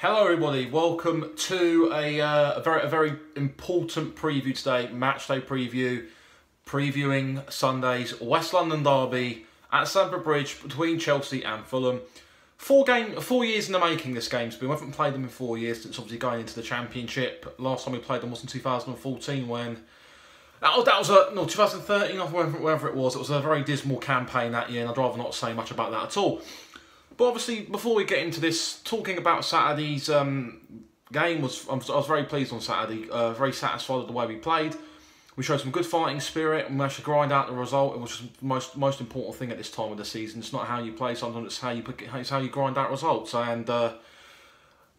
Hello everybody, welcome to a very important preview today, match day preview, previewing Sunday's West London derby at Stamford Bridge between Chelsea and Fulham. 4 years in the making this game's been. We haven't played them in 4 years since obviously going into the Championship. Last time we played them was in 2014 when... that was 2013 or wherever it was. It was a very dismal campaign that year and I'd rather not say much about that at all. But obviously, before we get into this, talking about Saturday's game, I was very pleased on Saturday, very satisfied with the way we played. We showed some good fighting spirit and managed to grind out the result. It was the most important thing at this time of the season. It's not how you play, sometimes it's how you grind out results. And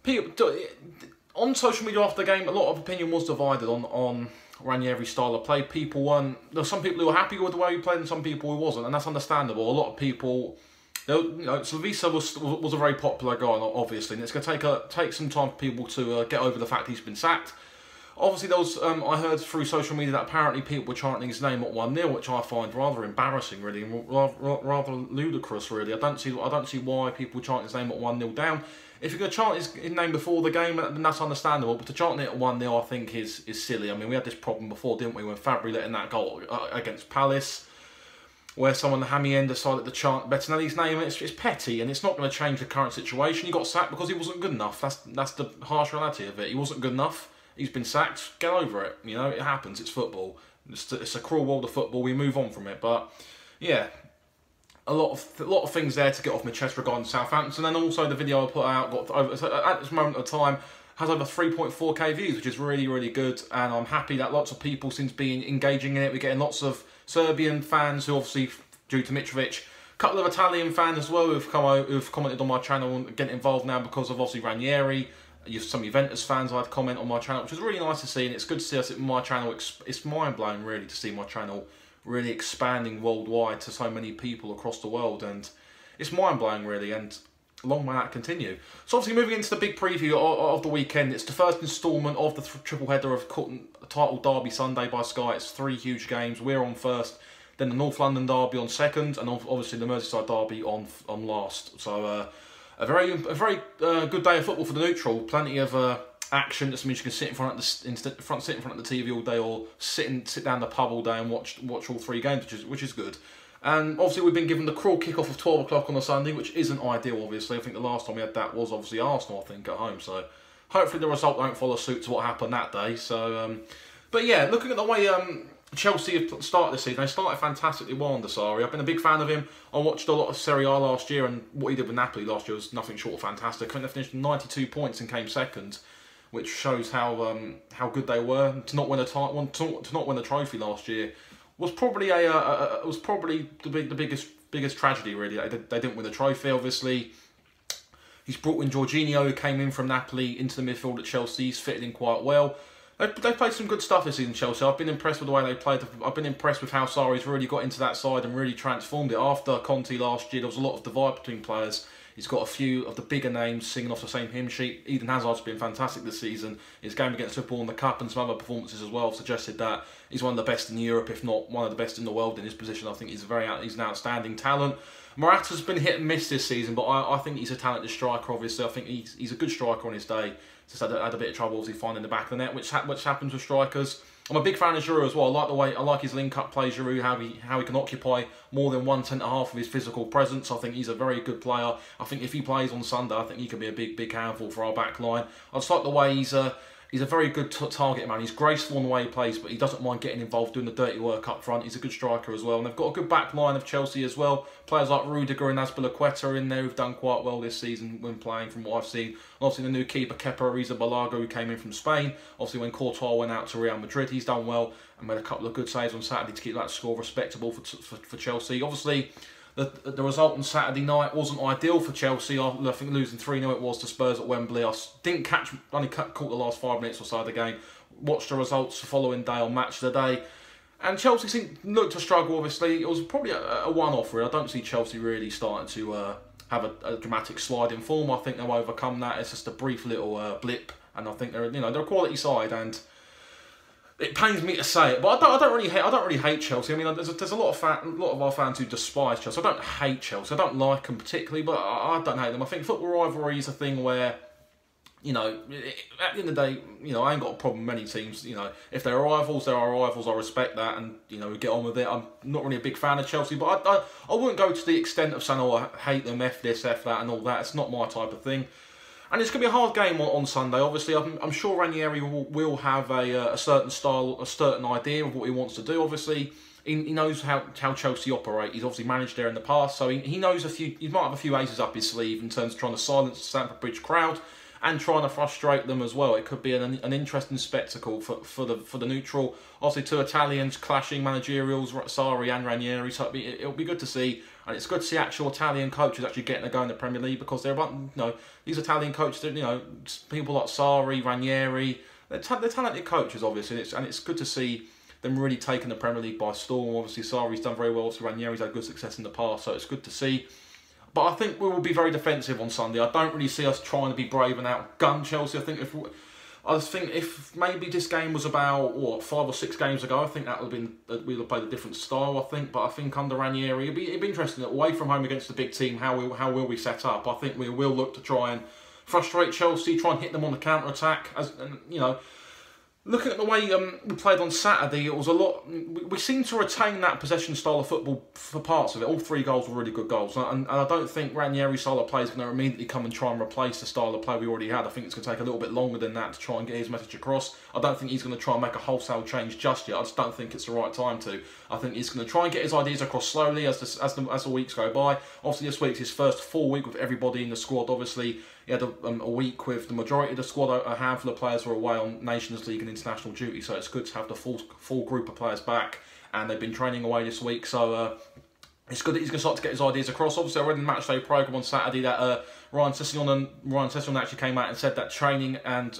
people, on social media after the game, a lot of opinion was divided on Ranieri's style of play. There were some people who were happy with the way we played and some people who wasn't, and that's understandable. A lot of people... Slavisa was a very popular guy, obviously, and it's going to take some time for people to get over the fact he's been sacked. Obviously, there was I heard through social media that apparently people were chanting his name at 1-0, which I find rather embarrassing, really, and rather ludicrous, really. I don't see why people chant his name at 1-0 down. If you're going to chant his name before the game, then that's understandable. But to chant it at 1-0, I think is silly. I mean, we had this problem before, didn't we, when Fabry let in that goal against Palace, where someone, Hamien, decided to chant Bettinelli's name. It's petty, and it's not going to change the current situation. He got sacked because he wasn't good enough. That's the harsh reality of it. He wasn't good enough. He's been sacked. Get over it. You know, it happens. It's football. It's a cruel world of football. We move on from it. But yeah, a lot of things there to get off my chest regarding Southampton. And also the video I put out got over, at this moment of time has over 3.4k views, which is really good. And I'm happy that lots of people seem to be engaging in it. We're getting lots of Serbian fans who obviously, due to Mitrovic, a couple of Italian fans as well who've commented on my channel and getting involved now because of obviously Ranieri. Some Juventus fans I had comment on my channel, which is really nice to see, and it's good to see us at my channel. It's mind-blowing really to see my channel really expanding worldwide to so many people across the world, and it's mind-blowing really, and long may that continue. So obviously moving into the big preview of the weekend, it's the first instalment of the triple header of title derby Sunday by Sky. It's 3 huge games. We're on first, then the North London derby on second, and obviously the Merseyside derby on last. So a very good day of football for the neutral. Plenty of action. This means you can sit in front of the TV all day, or sit down in the pub all day and watch all 3 games, which is good. And obviously we've been given the cruel kick-off of 12 o'clock on a Sunday, which isn't ideal, obviously. I think the last time we had that was obviously Arsenal, I think, at home. So hopefully the result won't follow suit to what happened that day. So, but yeah, looking at the way Chelsea have started this season, they started fantastically well under Sarri. I've been a big fan of him. I watched a lot of Serie A last year, and what he did with Napoli last year was nothing short of fantastic. I think they finished 92 points and came second, which shows how good they were. To not win a trophy last year was probably the biggest tragedy really. They didn't win the trophy. Obviously, he's brought in Jorginho, who came in from Napoli into the midfield at Chelsea. He's fitted in quite well. They played some good stuff this season, Chelsea. I've been impressed with the way they played. I've been impressed with how Sarri's really got into that side and really transformed it. After Conte last year, there was a lot of divide between players. He's got a few of the bigger names singing off the same hymn sheet. Eden Hazard's been fantastic this season. His game against Liverpool in the Cup and some other performances as well suggested that he's one of the best in Europe, if not one of the best in the world in his position. I think he's an outstanding talent. Morata's been hit and miss this season, but I think he's a talented striker, obviously. I think he's a good striker on his day. Just had a bit of trouble obviously finding the back of the net, which happens with strikers. I'm a big fan of Giroud as well. I like his link-up play, Giroud, how he can occupy more than one centre-half of his physical presence. I think he's a very good player. I think if he plays on Sunday, I think he can be a big handful for our back line. I just like the way he's a very good target man. He's graceful in the way he plays, but he doesn't mind getting involved, doing the dirty work up front. He's a good striker as well. And they've got a good back line of Chelsea as well. Players like Rudiger and Azpilicueta are in there who've done quite well this season when playing, from what I've seen. And obviously the new keeper, Kepa Arrizabalaga, who came in from Spain. Obviously when Courtois went out to Real Madrid, he's done well and made a couple of good saves on Saturday to keep that score respectable for Chelsea. Obviously, the result on Saturday night wasn't ideal for Chelsea. I think losing 3-0 it was to Spurs at Wembley. I only caught the last 5 minutes or so of the game. Watched the results the following day on Match of the Day. And Chelsea looked to struggle, obviously. It was probably a one-off, really. I don't see Chelsea really starting to have a dramatic slide in form. I think they'll overcome that. It's just a brief little blip. And I think they're a quality side, and it pains me to say it, but I don't really hate Chelsea. I mean, there's a lot of our fans who despise Chelsea. I don't hate Chelsea. I don't like them particularly, but I don't hate them. I think football rivalry is a thing where you know, at the end of the day, you know, I ain't got a problem with many teams. You know, if they're rivals, they are rivals. I respect that, and you know, we get on with it. I'm not really a big fan of Chelsea, but I wouldn't go to the extent of saying, oh, I hate them, F this, F that, and all that. It's not my type of thing. And it's going to be a hard game on Sunday. Obviously, I'm sure Ranieri will have a certain style, a certain idea of what he wants to do. Obviously, he knows how Chelsea operate. He's obviously managed there in the past, so he knows he might have a few aces up his sleeve in terms of trying to silence the Stamford Bridge crowd and trying to frustrate them as well. It could be an interesting spectacle for the neutral. Obviously, two Italians clashing managerials, Sarri and Ranieri. So it'll be good to see, and it's good to see actual Italian coaches actually getting a go in the Premier League, because they're, you know, these Italian coaches, you know, people like Sarri, Ranieri, they're talented coaches, obviously, and it's good to see them really taking the Premier League by storm. Obviously, Sarri's done very well. Obviously, Ranieri's had good success in the past, so it's good to see. But I think we will be very defensive on Sunday. I don't really see us trying to be brave and outgun Chelsea. I think if maybe this game was about, what, 5 or 6 games ago, I think that would have been, we'd have played a different style, I think. But I think under Ranieri, it'd be interesting. Away from home against the big team, how will we set up? I think we will look to try and frustrate Chelsea, try and hit them on the counter-attack. And, you know, looking at the way we played on Saturday, it was a lot. We seemed to retain that possession style of football for parts of it. All 3 goals were really good goals, and I don't think Ranieri's style of play is going to immediately come and try and replace the style of play we already had. I think it's going to take a little bit longer than that to try and get his message across. I don't think he's going to try and make a wholesale change just yet. I just don't think it's the right time to. I think he's going to try and get his ideas across slowly as the weeks go by. Obviously, this week's his first full week with everybody in the squad. Obviously, he had a week with the majority of the squad. A handful of players were away on Nations League and international duty, so it's good to have the full group of players back. And they've been training away this week, so it's good that he's going to start to get his ideas across. Obviously, I read in the matchday programme on Saturday that Ryan Sessegnon actually came out and said that training and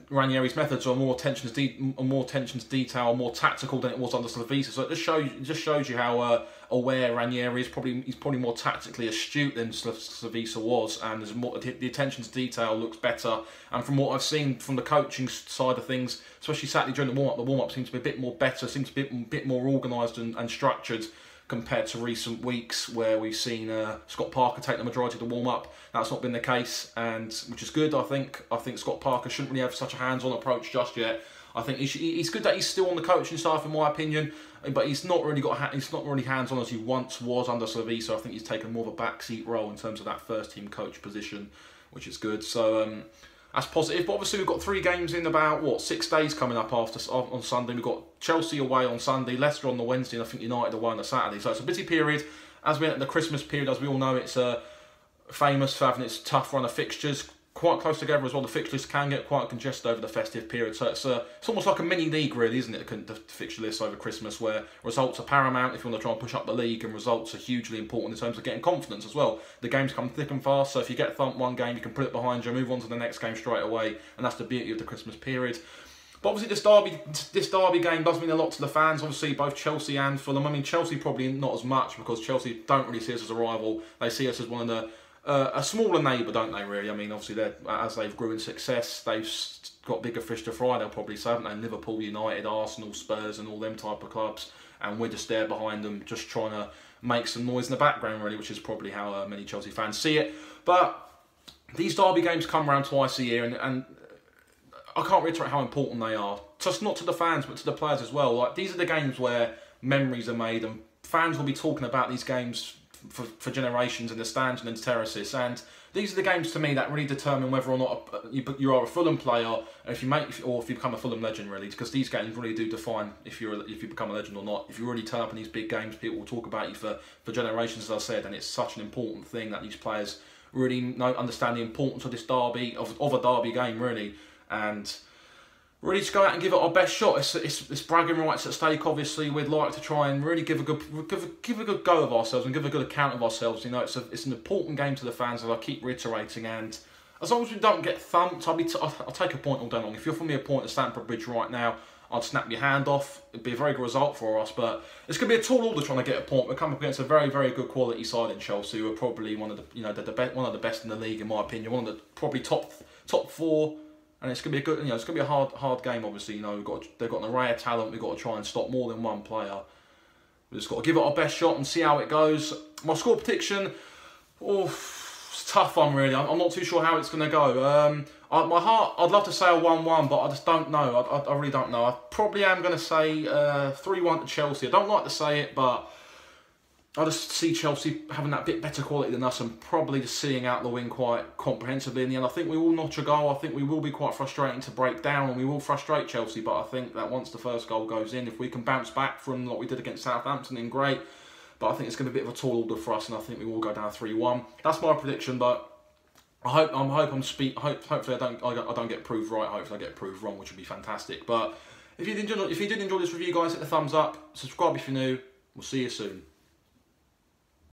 Ranieri's methods are more attention to detail, more tactical than it was under Slavisa. So it just shows you how aware Ranieri is. He's probably more tactically astute than Slavisa was, and there's more, the attention to detail looks better. And from what I've seen from the coaching side of things, especially Saturday during the warm-up seems to be a bit more better, seems to be a bit more organised and structured, compared to recent weeks where we've seen Scott Parker take the majority of the warm-up. That's not been the case, and which is good, I think. I think Scott Parker shouldn't really have such a hands-on approach just yet. I think he's good that he's still on the coaching staff, in my opinion, but he's not really hands-on as he once was under Slavisa. I think he's taken more of a backseat role in terms of that first-team coach position, which is good. So that's positive. But obviously we've got 3 games in about 6 days coming up on Sunday. We've got Chelsea away on Sunday, Leicester on the Wednesday, and I think United away on the Saturday. So it's a busy period. As we're at the Christmas period, as we all know, it's famous for having its tough run of fixtures. Quite close together as well. The fixtures can get quite congested over the festive period, so it's almost like a mini league, really, isn't it? The fixture list over Christmas, where results are paramount if you want to try and push up the league, and results are hugely important in terms of getting confidence as well. The games come thick and fast, so if you get thumped one game, you can put it behind you, move on to the next game straight away, and that's the beauty of the Christmas period. But obviously this derby game does mean a lot to the fans, obviously, both Chelsea and Fulham. I mean, Chelsea probably not as much, because Chelsea don't really see us as a rival. They see us as one of the a smaller neighbour, don't they, really? I mean, obviously, as they've grew in success, they've got bigger fish to fry, they'll probably say, haven't they? Liverpool, United, Arsenal, Spurs and all them type of clubs. And we're just there behind them, just trying to make some noise in the background, really, which is probably how many Chelsea fans see it. But these derby games come around twice a year, and I can't reiterate how important they are. Just not to the fans, but to the players as well. Like, these are the games where memories are made, and fans will be talking about these games for generations in the stands and in the terraces, and these are the games to me that really determine whether or not you are a Fulham player, or if you become a Fulham legend, really, because these games really do define if you become a legend or not. If you really turn up in these big games, people will talk about you for generations, as I said, and it's such an important thing that these players really understand the importance of this derby, of a derby game, really, and really just go out and give it our best shot. It's bragging rights at stake. Obviously, we'd like to try and really give a good go of ourselves and give a good account of ourselves. You know, it's an important game to the fans, as I keep reiterating. And as long as we don't get thumped, I'll take a point all day long. If you're from me a point at Stamford Bridge right now, I'd snap your hand off. It'd be a very good result for us, but it's going to be a tall order trying to get a point. We're coming up against a very, very good quality side in Chelsea, who are probably one of the best in the league, in my opinion. One of the probably top 4. And it's gonna be it's gonna be a hard game. Obviously, they've got an array of talent. We've got to try and stop more than one player. We've just got to give it our best shot and see how it goes. My score prediction: It's a tough one, really. I'm not too sure how it's going to go. My heart, I'd love to say a 1-1, but I just don't know. I really don't know. I probably am going to say 3-1 to Chelsea. I don't like to say it, but I just see Chelsea having that bit better quality than us and probably just seeing out the win quite comprehensively in the end. I think we will notch a goal. I think we will be quite frustrating to break down and we will frustrate Chelsea. But I think that once the first goal goes in, if we can bounce back from what we did against Southampton, then great. But I think it's going to be a bit of a tall order for us and I think we will go down 3-1. That's my prediction, but hopefully I don't get proved right. Hopefully I get proved wrong, which would be fantastic. But if you did enjoy this review, guys, hit the thumbs up. Subscribe if you're new. We'll see you soon.